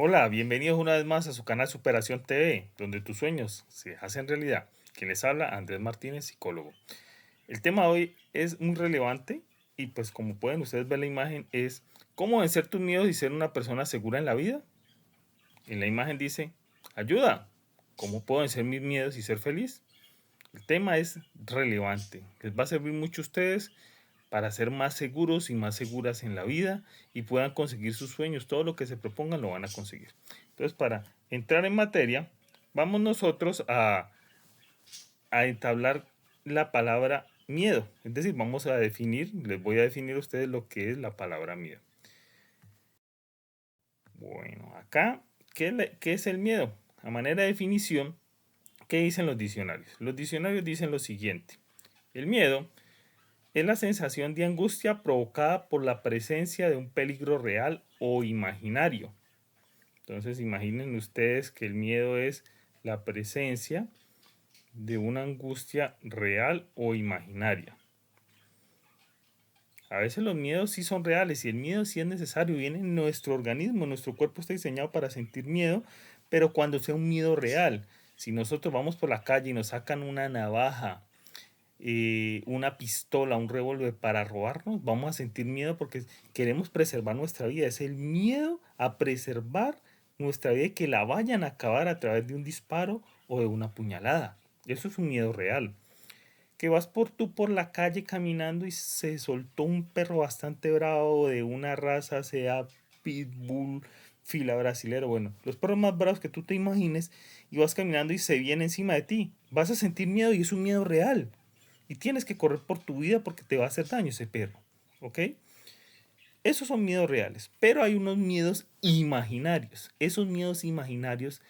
Hola, bienvenidos una vez más a su canal Superación TV, donde tus sueños se hacen realidad. Quien les habla, Andrés Martínez, psicólogo. El tema de hoy es muy relevante y pues como pueden ustedes ver la imagen es cómo vencer tus miedos y ser una persona segura en la vida. En la imagen dice, ayuda, ¿cómo puedo vencer mis miedos y ser feliz? El tema es relevante, les va a servir mucho a ustedes para ser más seguros y más seguras en la vida y puedan conseguir sus sueños. Todo lo que se propongan lo van a conseguir. Entonces, para entrar en materia, vamos nosotros a entablar la palabra miedo. Es decir, vamos a definir, les voy a definir a ustedes lo que es la palabra miedo. Bueno, acá, ¿qué es el miedo? A manera de definición, ¿qué dicen los diccionarios? Los diccionarios dicen lo siguiente. El miedo es la sensación de angustia provocada por la presencia de un peligro real o imaginario. Entonces imaginen ustedes que el miedo es la presencia de una angustia real o imaginaria. A veces los miedos sí son reales y el miedo sí es necesario, viene en nuestro organismo, nuestro cuerpo está diseñado para sentir miedo, pero cuando sea un miedo real, si nosotros vamos por la calle y nos sacan una navaja, una pistola, un revólver para robarnos, vamos a sentir miedo porque queremos preservar nuestra vida. Es el miedo a preservar nuestra vida y que la vayan a acabar a través de un disparo o de una puñalada. Eso es un miedo real. Que vas por la calle caminando y se soltó un perro bastante bravo de una raza, sea pitbull, fila brasilero, bueno, los perros más bravos que tú te imagines, y vas caminando y se viene encima de ti. Vas a sentir miedo y es un miedo real. Y tienes que correr por tu vida porque te va a hacer daño ese perro. ¿Ok? Esos son miedos reales. Pero hay unos miedos imaginarios. Esos miedos imaginarios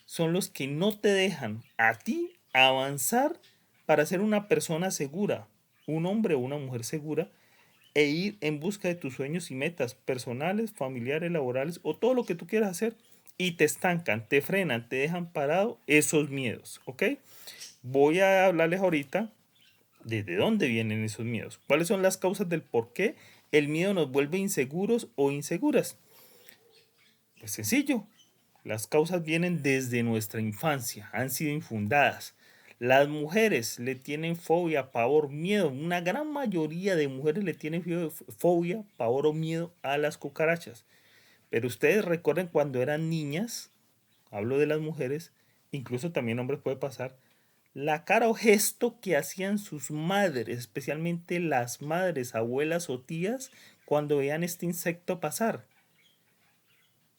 son los que no te dejan a ti avanzar para ser una persona segura, un hombre o una mujer segura, e ir en busca de tus sueños y metas personales, familiares, laborales o todo lo que tú quieras hacer. Y te estancan, te frenan, te dejan parado esos miedos. ¿Ok? Voy a hablarles ahorita ¿desde dónde vienen esos miedos? ¿Cuáles son las causas del por qué el miedo nos vuelve inseguros o inseguras? Pues sencillo, las causas vienen desde nuestra infancia, han sido infundadas. Las mujeres le tienen fobia, pavor, miedo. Una gran mayoría de mujeres le tienen fobia, pavor o miedo a las cucarachas. Pero ustedes recuerden cuando eran niñas, hablo de las mujeres, incluso también hombres puede pasar, la cara o gesto que hacían sus madres, especialmente las madres, abuelas o tías, cuando veían este insecto pasar.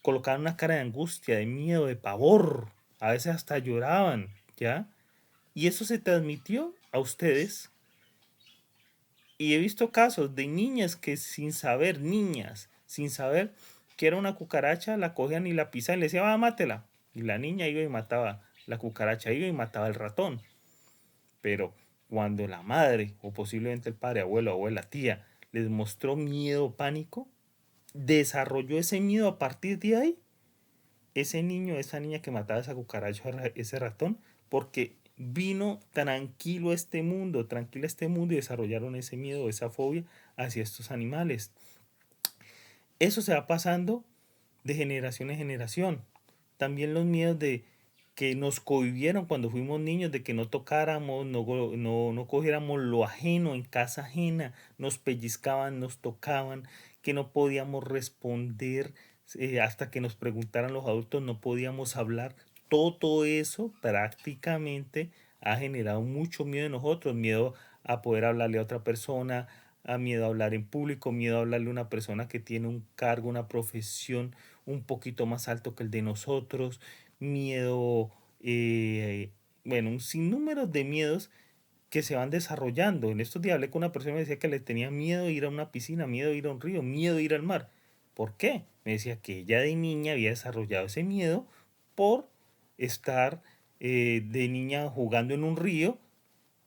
Colocaban una cara de angustia, de miedo, de pavor. A veces hasta lloraban, ¿ya? Y eso se transmitió a ustedes. Y he visto casos de niñas que sin saber, niñas, sin saber que era una cucaracha, la cogían y la pisaban y le decían, ah, mátela. Y la niña iba y mataba la cucaracha, iba y mataba el ratón. Pero cuando la madre o posiblemente el padre, abuelo, abuela, tía les mostró miedo, pánico, desarrolló ese miedo a partir de ahí, ese niño, esa niña que mataba esa cucaracha, ese ratón, porque vino tranquilo a este mundo, tranquilo a este mundo y desarrollaron ese miedo, esa fobia hacia estos animales. Eso se va pasando de generación en generación. También los miedos de que nos cohibieron cuando fuimos niños, de que no tocáramos, no cogiéramos lo ajeno en casa ajena, nos pellizcaban, nos tocaban, que no podíamos responder hasta que nos preguntaran los adultos, no podíamos hablar. Todo eso prácticamente ha generado mucho miedo en nosotros, miedo a poder hablarle a otra persona, a miedo a hablar en público, miedo a hablarle a una persona que tiene un cargo, una profesión un poquito más alto que el de nosotros, miedo, bueno, un sinnúmero de miedos que se van desarrollando. En estos días hablé con una persona y me decía que le tenía miedo de ir a una piscina, miedo de ir a un río, miedo de ir al mar. ¿Por qué? Me decía que ella de niña había desarrollado ese miedo por estar de niña jugando en un río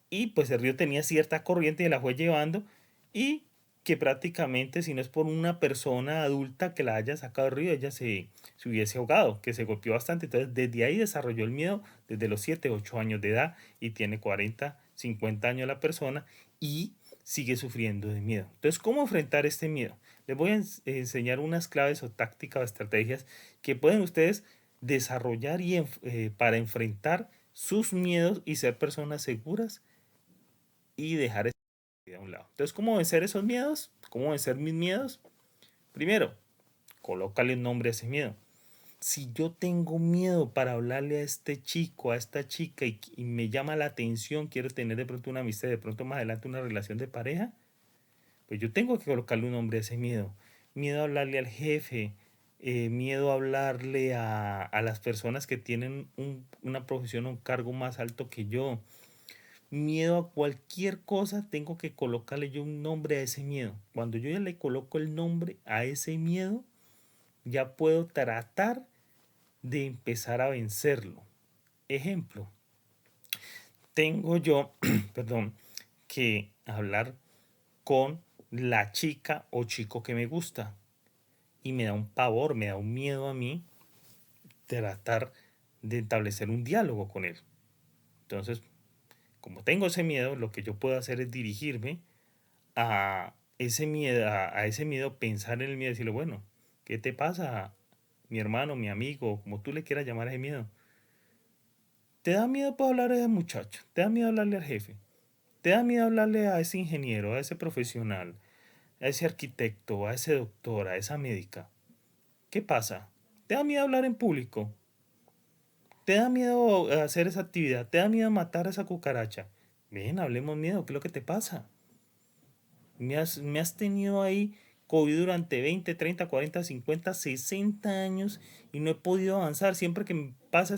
y pues el río tenía cierta corriente y la fue llevando y que prácticamente si no es por una persona adulta que la haya sacado del río, ella se hubiese ahogado, que se golpeó bastante. Entonces desde ahí desarrolló el miedo desde los 7 8 años de edad y tiene 40 50 años la persona y sigue sufriendo de miedo. Entonces, ¿cómo enfrentar este miedo? Les voy a enseñar unas claves o tácticas o estrategias que pueden ustedes desarrollar para enfrentar sus miedos y ser personas seguras y dejar esa vida a un lado. Entonces, ¿cómo vencer esos miedos? ¿Cómo vencer mis miedos? Primero, colócale un nombre a ese miedo. Si yo tengo miedo para hablarle a este chico, a esta chica y me llama la atención, quiero tener de pronto una amistad, de pronto más adelante una relación de pareja, pues yo tengo que colocarle un nombre a ese miedo. Miedo a hablarle al jefe, miedo a hablarle a las personas que tienen una profesión o un cargo más alto que yo. Miedo a cualquier cosa, tengo que colocarle yo un nombre a ese miedo. Cuando yo ya le coloco el nombre a ese miedo, ya puedo tratar de empezar a vencerlo. Ejemplo, tengo yo, perdón, que hablar con la chica o chico que me gusta y me da un pavor, me da un miedo a mí tratar de establecer un diálogo con él. Entonces, como tengo ese miedo, lo que yo puedo hacer es dirigirme a ese miedo, pensar en el miedo y decirle, bueno, ¿qué te pasa, mi hermano, mi amigo, como tú le quieras llamar a ese miedo? ¿Te da miedo para hablar a ese muchacho? ¿Te da miedo hablarle al jefe? ¿Te da miedo hablarle a ese ingeniero, a ese profesional, a ese arquitecto, a ese doctor, a esa médica? ¿Qué pasa? ¿Te da miedo hablar en público? ¿Te da miedo hacer esa actividad? ¿Te da miedo matar a esa cucaracha? Ven, hablemos miedo, ¿qué es lo que te pasa? Me has tenido ahí COVID durante 20, 30, 40, 50, 60 años y no he podido avanzar. Siempre que me pasa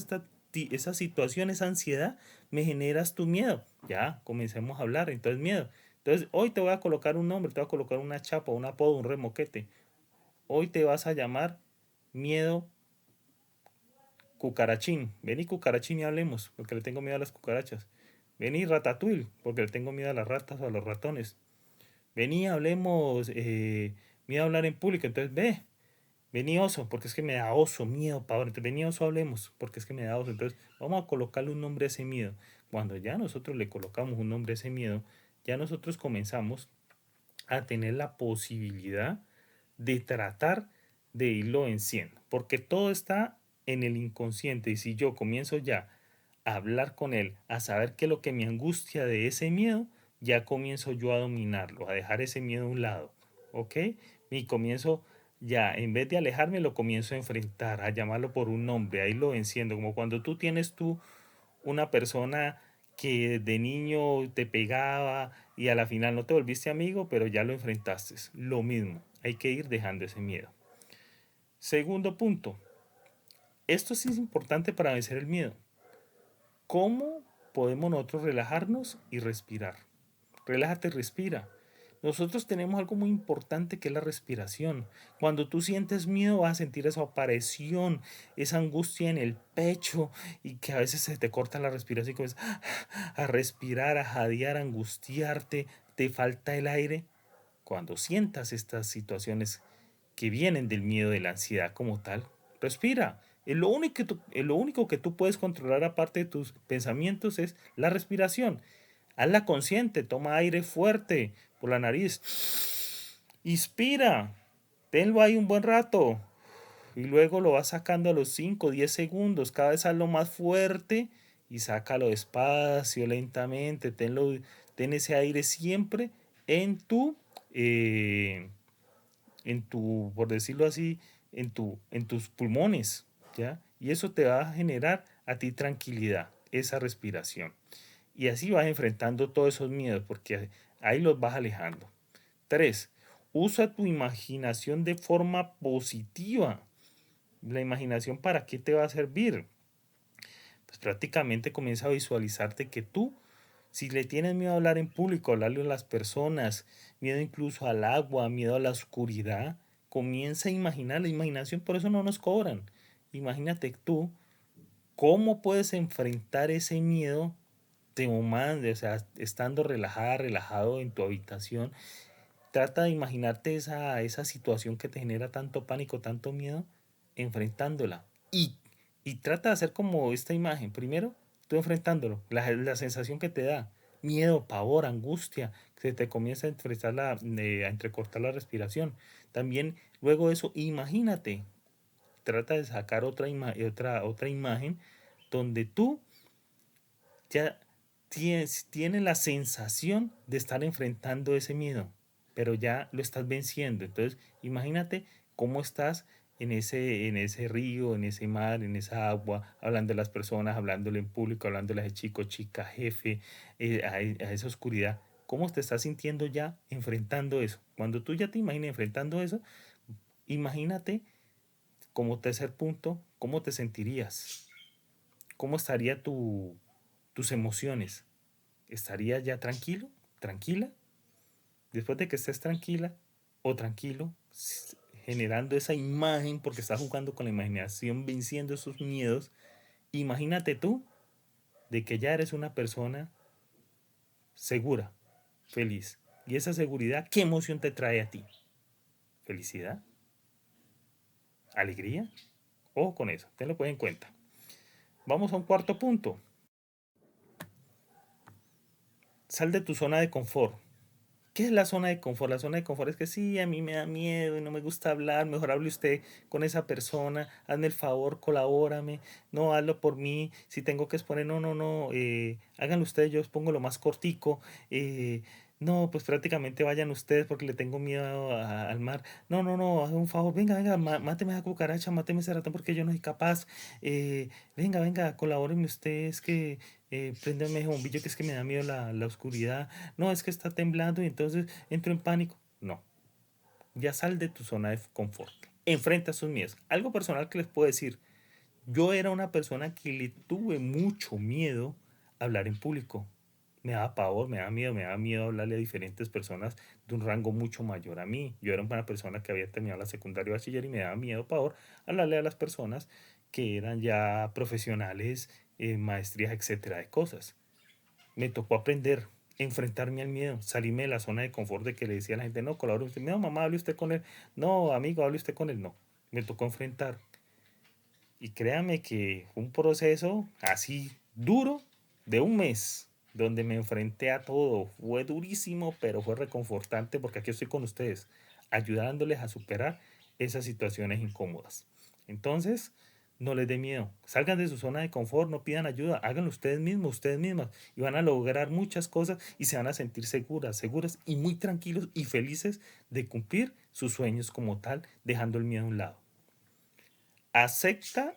esa situación, esa ansiedad, me generas tu miedo. Ya, comencemos a hablar, entonces miedo. Entonces, hoy te voy a colocar un nombre, te voy a colocar una chapa, un apodo, un remoquete. Hoy te vas a llamar miedo cucarachín. Vení cucarachín y hablemos, porque le tengo miedo a las cucarachas. Vení ratatouille, porque le tengo miedo a las ratas o a los ratones. Vení, hablemos, miedo a hablar en público, entonces vení oso, porque es que me da oso, miedo, pavor, entonces vení oso, hablemos, porque es que me da oso, entonces vamos a colocarle un nombre a ese miedo. Cuando ya nosotros le colocamos un nombre a ese miedo, ya nosotros comenzamos a tener la posibilidad de tratar de irlo venciendo, porque todo está en el inconsciente y si yo comienzo ya a hablar con él, a saber qué es lo que me angustia de ese miedo, ya comienzo yo a dominarlo, a dejar ese miedo a un lado, ¿ok? Y comienzo ya, en vez de alejarme, lo comienzo a enfrentar, a llamarlo por un nombre, a irlo venciendo, como cuando tú una persona que de niño te pegaba y a la final no te volviste amigo, pero ya lo enfrentaste. Lo mismo, hay que ir dejando ese miedo. Segundo punto, esto sí es importante para vencer el miedo. ¿Cómo podemos nosotros relajarnos y respirar? Relájate y respira. Nosotros tenemos algo muy importante que es la respiración. Cuando tú sientes miedo vas a sentir esa presión, esa angustia en el pecho y que a veces se te corta la respiración y comienzas a respirar, a jadear, a angustiarte, te falta el aire. Cuando sientas estas situaciones que vienen del miedo, de la ansiedad como tal, respira. Lo único que tú puedes controlar aparte de tus pensamientos es la respiración. Hazla consciente, toma aire fuerte por la nariz. Inspira, tenlo ahí un buen rato y luego lo vas sacando a los 5 o 10 segundos. Cada vez hazlo más fuerte y sácalo despacio, lentamente. Ten ese aire siempre en eh, por decirlo así, en tus pulmones, ¿ya? Y eso te va a generar a ti tranquilidad, esa respiración. Y así vas enfrentando todos esos miedos, porque ahí los vas alejando. 3. Usa tu imaginación de forma positiva. La imaginación, ¿para qué te va a servir? Pues prácticamente comienza a visualizarte que tú, si le tienes miedo a hablar en público, a hablarle a las personas, miedo incluso al agua, miedo a la oscuridad, comienza a imaginar. La imaginación, por eso no nos cobran. Imagínate tú cómo puedes enfrentar ese miedo o sea, estando relajada, relajado en tu habitación. Trata de imaginarte esa situación que te genera tanto pánico, tanto miedo, enfrentándola. Y trata de hacer como esta imagen. Primero, tú enfrentándolo, la sensación que te da. miedo, pavor, angustia, se te comienza a a entrecortar la respiración. También luego de eso, imagínate, trata de sacar otra imagen donde tú ya tienes la sensación de estar enfrentando ese miedo, pero ya lo estás venciendo. Entonces, imagínate cómo estás en ese río, en ese mar, en esa agua, hablando de las personas, hablándole en público, hablándole a ese chico, chica, jefe, a esa oscuridad. ¿Cómo te estás sintiendo ya enfrentando eso? Cuando tú ya te imaginas enfrentando eso, imagínate como tercer punto, cómo te sentirías, cómo estaría tus emociones. ¿Estarías ya tranquilo, tranquila? Después de que estés tranquila o tranquilo, generando esa imagen, porque estás jugando con la imaginación, venciendo esos miedos, imagínate tú de que ya eres una persona segura, feliz. Y esa seguridad, ¿qué emoción te trae a ti? ¿Felicidad? ¿Alegría? Ojo con eso, tenlo pues en cuenta. Vamos a un cuarto punto. Sal de tu zona de confort. ¿Qué es la zona de confort? La zona de confort es que sí, a mí me da miedo y no me gusta hablar, mejor hable usted con esa persona, hazme el favor, colabórame, no, hazlo por mí, si tengo que exponer, no, háganlo ustedes, yo os pongo lo más cortico, no, pues prácticamente vayan ustedes porque le tengo miedo al mar, no, hagan un favor, venga, máteme a esa cucaracha, máteme ese ratón porque yo no soy capaz, venga, colabórenme ustedes que préndame ese bombillo que es que me da miedo la oscuridad, no, es que está temblando y entonces entro en pánico. No, ya sal de tu zona de confort. Enfrenta sus miedos. Algo personal que les puedo decir. Yo era una persona que le tuve mucho miedo a hablar en público. Me daba pavor, me daba miedo hablarle a diferentes personas de un rango mucho mayor a mí. Yo era una persona que había terminado la secundaria y bachiller y me daba miedo, pavor, hablarle a las personas que eran ya profesionales, maestrías, etcétera, de cosas. Me tocó aprender, enfrentarme al miedo, salirme de la zona de confort de que le decía a la gente, no, colabore usted, no, mamá, hable usted con él, no, amigo, hable usted con él, no. Me tocó enfrentar. Y créame que fue un proceso así duro de un mes, donde me enfrenté a todo. Fue durísimo, pero fue reconfortante porque aquí estoy con ustedes, ayudándoles a superar esas situaciones incómodas. Entonces, no les dé miedo. Salgan de su zona de confort, no pidan ayuda, háganlo ustedes mismos, ustedes mismas. Y van a lograr muchas cosas y se van a sentir seguras y muy tranquilos y felices de cumplir sus sueños como tal, dejando el miedo a un lado. Acepta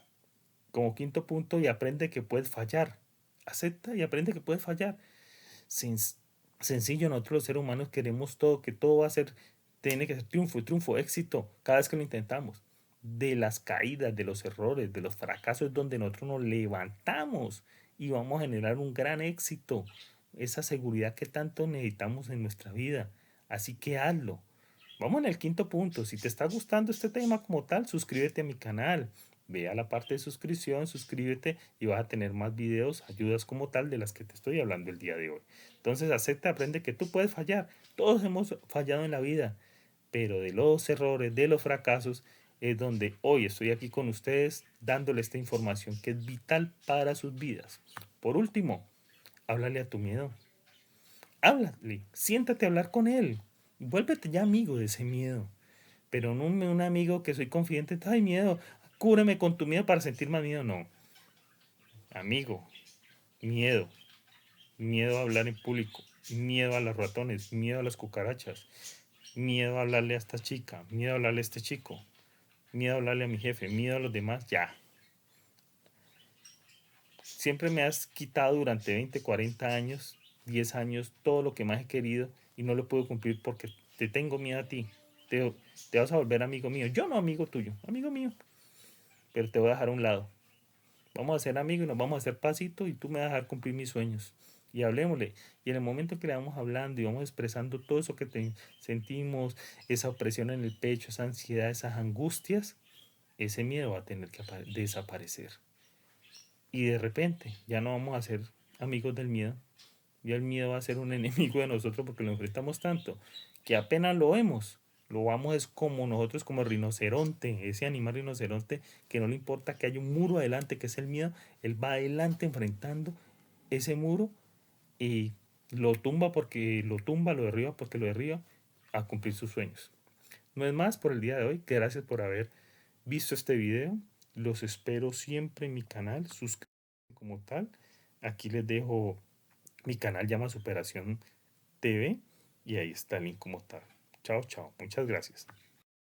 como quinto punto y aprende que puedes fallar. Acepta y aprende que puedes fallar. Sen- Sencillo, nosotros los seres humanos queremos todo, que todo va a ser, tiene que ser triunfo, éxito, cada vez que lo intentamos. De las caídas, de los errores, de los fracasos es donde nosotros nos levantamos y vamos a generar un gran éxito. Esa seguridad que tanto necesitamos en nuestra vida. Así que hazlo. Vamos en el quinto punto. Si te está gustando este tema como tal, suscríbete a mi canal. Ve a la parte de suscripción, suscríbete y vas a tener más videos, ayudas como tal de las que te estoy hablando el día de hoy. Entonces acepta, aprende que tú puedes fallar. Todos hemos fallado en la vida, pero de los errores, de los fracasos, es donde hoy estoy aquí con ustedes dándole esta información que es vital para sus vidas. Por último, háblale a tu miedo. Háblale, siéntate a hablar con él. Vuélvete ya amigo de ese miedo. Pero no un amigo que soy confidente, ay miedo, cúbreme con tu miedo para sentir más miedo. No, amigo, miedo, miedo a hablar en público, miedo a los ratones, miedo a las cucarachas, miedo a hablarle a esta chica, miedo a hablarle a este chico, miedo a hablarle a mi jefe, miedo a los demás, ya. Siempre me has quitado durante 20, 40 años, 10 años, todo lo que más he querido y no lo puedo cumplir porque te tengo miedo a ti. Te, te vas a volver amigo mío. Yo no amigo tuyo, amigo mío, pero te voy a dejar a un lado. Vamos a ser amigos y nos vamos a hacer pasito y tú me vas a dejar cumplir mis sueños. Y hablemosle. Y en el momento que le vamos hablando y vamos expresando todo eso que sentimos, esa opresión en el pecho, esa ansiedad, esas angustias, ese miedo va a tener que desaparecer. Y de repente ya no vamos a ser amigos del miedo. Ya el miedo va a ser un enemigo de nosotros porque lo enfrentamos tanto que apenas lo vemos. Lo vamos es como nosotros, como el rinoceronte, ese animal rinoceronte que no le importa que haya un muro adelante, que es el miedo, él va adelante enfrentando ese muro y lo tumba porque lo tumba, lo derriba porque lo derriba, a cumplir sus sueños. No es más por el día de hoy. Gracias por haber visto este video. Los espero siempre en mi canal. Suscríbanse como tal. Aquí les dejo mi canal, llama Superación TV, y ahí está el link como tal. Chao, chao. Muchas gracias.